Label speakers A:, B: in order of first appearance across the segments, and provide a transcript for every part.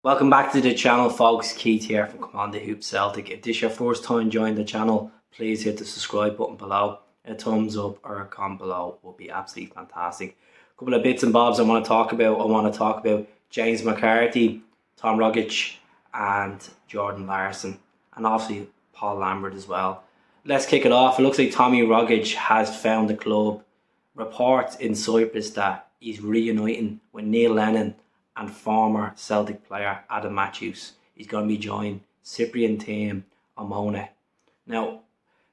A: Welcome back to the channel, folks. Keith here from Command the Hoop Celtic. If this is your first time joining the channel, please hit the subscribe button below. A thumbs up or a comment below would be absolutely fantastic. A couple of bits and bobs I want to talk about. I want to talk about James McCarthy, Tom Rogic and Jordan Larsson, and obviously Paul Lambert as well. Let's kick it off. It looks like Tommy Rogic has found the club. Reports in Cyprus that he's reuniting with Neil Lennon and former Celtic player Adam Matthews. He's going to be joining Cyprian team Omona. Now,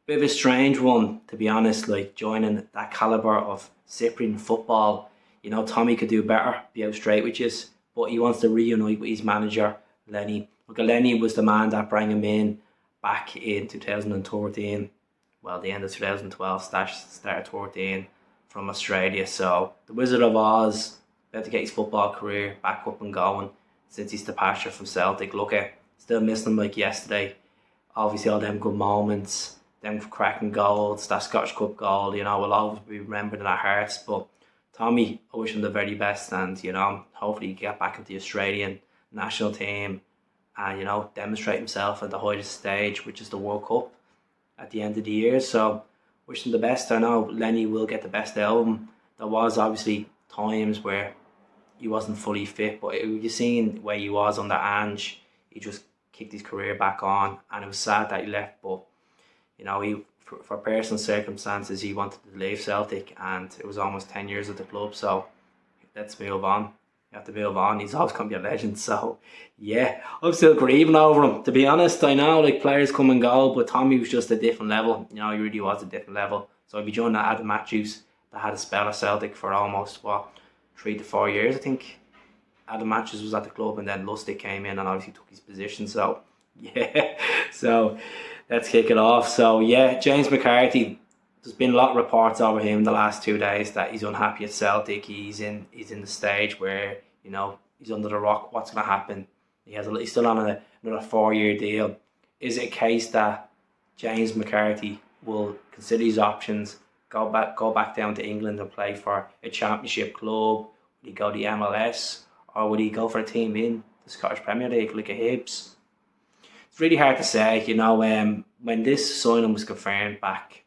A: bit of a strange one, to be honest, like joining that calibre of Cyprian football. You know, Tommy could do better, be out straight with you, but he wants to reunite with his manager, Lenny. Look, Lenny was the man that brought him in back in 2013. Well, the end of 2012, start 13 from Australia. So, the Wizard of Oz, about to get his football career back up and going since his departure from Celtic. Look at, still missing him like yesterday. Obviously all them good moments, them cracking goals, that Scottish Cup goal, you know, will always be remembered in our hearts. But Tommy, I wish him the very best, and you know, hopefully he get back into the Australian national team and, you know, demonstrate himself at the highest stage, which is the World Cup at the end of the year. So wish him the best. I know Lenny will get the best out of him. There was obviously times where he wasn't fully fit, but you seen where he was under Ange. He just kicked his career back on, and it was sad that he left. But you know, he for personal circumstances, he wanted to leave Celtic, and it was almost 10 years at the club. So let's move on. You have to move on. He's always going to be a legend. So yeah, I'm still grieving over him. To be honest, I know like players come and go, but Tommy was just a different level. You know, he really was a different level. So I'd be joining Adam Matthews that had a spell at Celtic for almost 3 to 4 years, I think. Adam Matthews was at the club, and then Lustig came in and obviously took his position. So yeah, so let's kick it off. So yeah, James McCarthy. There's been a lot of reports over him in the last 2 days that he's unhappy at Celtic. He's in the stage where, you know, he's under the rock. What's going to happen? He's still on another 4-year deal. Is it a case that James McCarthy will consider his options, go back down to England and play for a championship club? Would he go to the MLS, or would he go for a team in the Scottish Premier League like a Hibs? It's really hard to say. You know, when this signing was confirmed back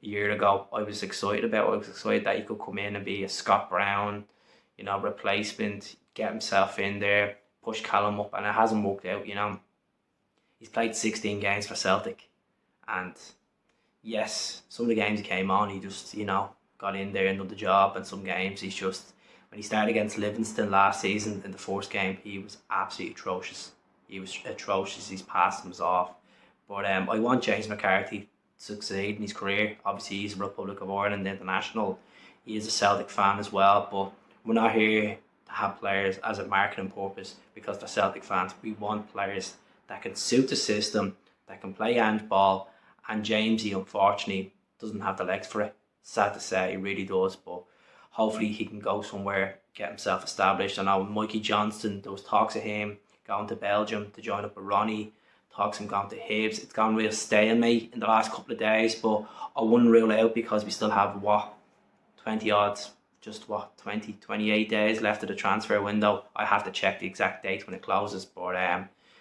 A: a year ago, I was excited about it. I was excited that he could come in and be a Scott Brown, you know, replacement, get himself in there, push Callum up, and it hasn't worked out. You know, he's played 16 games for Celtic, and yes, some of the games he came on, he just, you know, got in there and done the job, and some games he's just, when he started against Livingston last season in the first game, he was absolutely atrocious. He was atrocious. His passing was off. But I want James McCarthy to succeed in his career. Obviously, he's a Republic of Ireland international. He is a Celtic fan as well. But we're not here to have players as a marketing purpose because they're Celtic fans. We want players that can suit the system, that can play handball. And Jamesy, unfortunately, doesn't have the legs for it. Sad to say, he really does. But hopefully he can go somewhere, get himself established. I know Mikey Johnston, there was talks of him going to Belgium to join up with Ronnie, talks him going to Hibs. It's gone real stalemate in the last couple of days, but I wouldn't rule it out because we still have 20 odds, just 28 days left of the transfer window. I have to check the exact date when it closes, but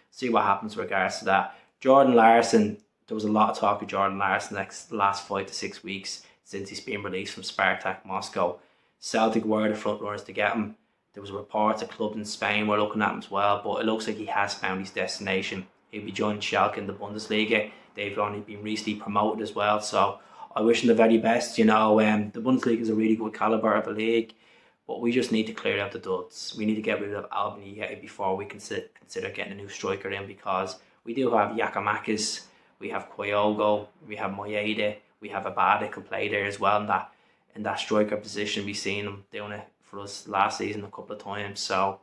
A: see what happens with regards to that. Jordan Larsson, there was a lot of talk of Jordan Larsson the last 5 to 6 weeks since he's been released from Spartak Moscow. Celtic were the front runners to get him. There was reports of clubs in Spain were looking at him as well, but it looks like he has found his destination. He'll be joining Schalke in the Bundesliga. They've only been recently promoted as well, so I wish him the very best. You know, the Bundesliga is a really good calibre of a league, but we just need to clear out the duds. We need to get rid of Albany before we consider getting a new striker in, because we do have Giacomakis, we have Kyogo, we have Moyeda, we have Abada who can play there as well in that striker position. We've seen him doing it for us last season a couple of times. So,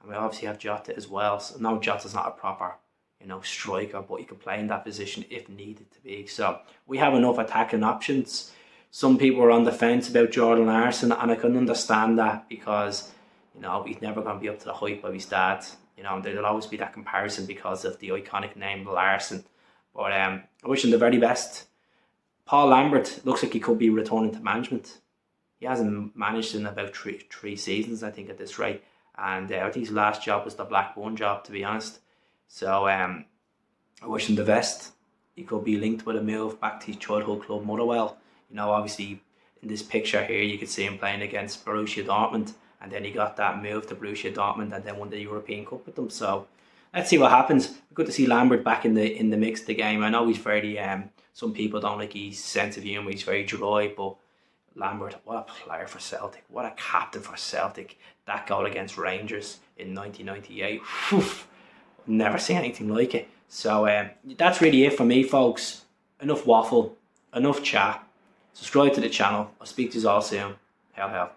A: and we obviously have Jota as well. So no, Jota's not a proper, you know, striker, but he can play in that position if needed to be. So we have enough attacking options. Some people are on the fence about Jordan Larsson, and I can understand that because, you know, he's never going to be up to the hype of his dad. You know, there'll always be that comparison because of the iconic name Larsson. But I wish him the very best. Paul Lambert looks like he could be returning to management. He hasn't managed in about three seasons, I think, at this rate. and I think his last job was the Blackburn job, to be honest. So I wish him the best. He could be linked with a move back to his childhood club Motherwell. You know, obviously in this picture here you could see him playing against Borussia Dortmund, and then he got that move to Borussia Dortmund and then won the European Cup with them. So let's see what happens. Good to see Lambert back in the mix of the game. I know he's very some people don't like his sense of humour. He's very dry, but Lambert, what a player for Celtic. What a captain for Celtic. That goal against Rangers in 1998. Whew, never seen anything like it. So that's really it for me, folks. Enough waffle, enough chat. Subscribe to the channel. I'll speak to you all soon. Hell.